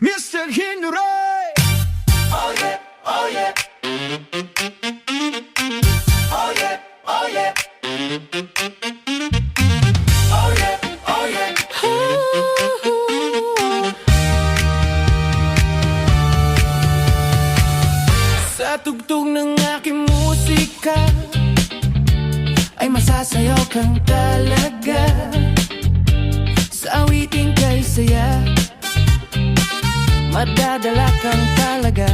Mr. Hinray! Oh yeah, oh yeah. Oh yeah, oh yeah. Oh yeah, oh yeah. Sa tugtog ng aking musika ay masasayaw kang talaga. Sa awiting kay saya madadala kang talaga.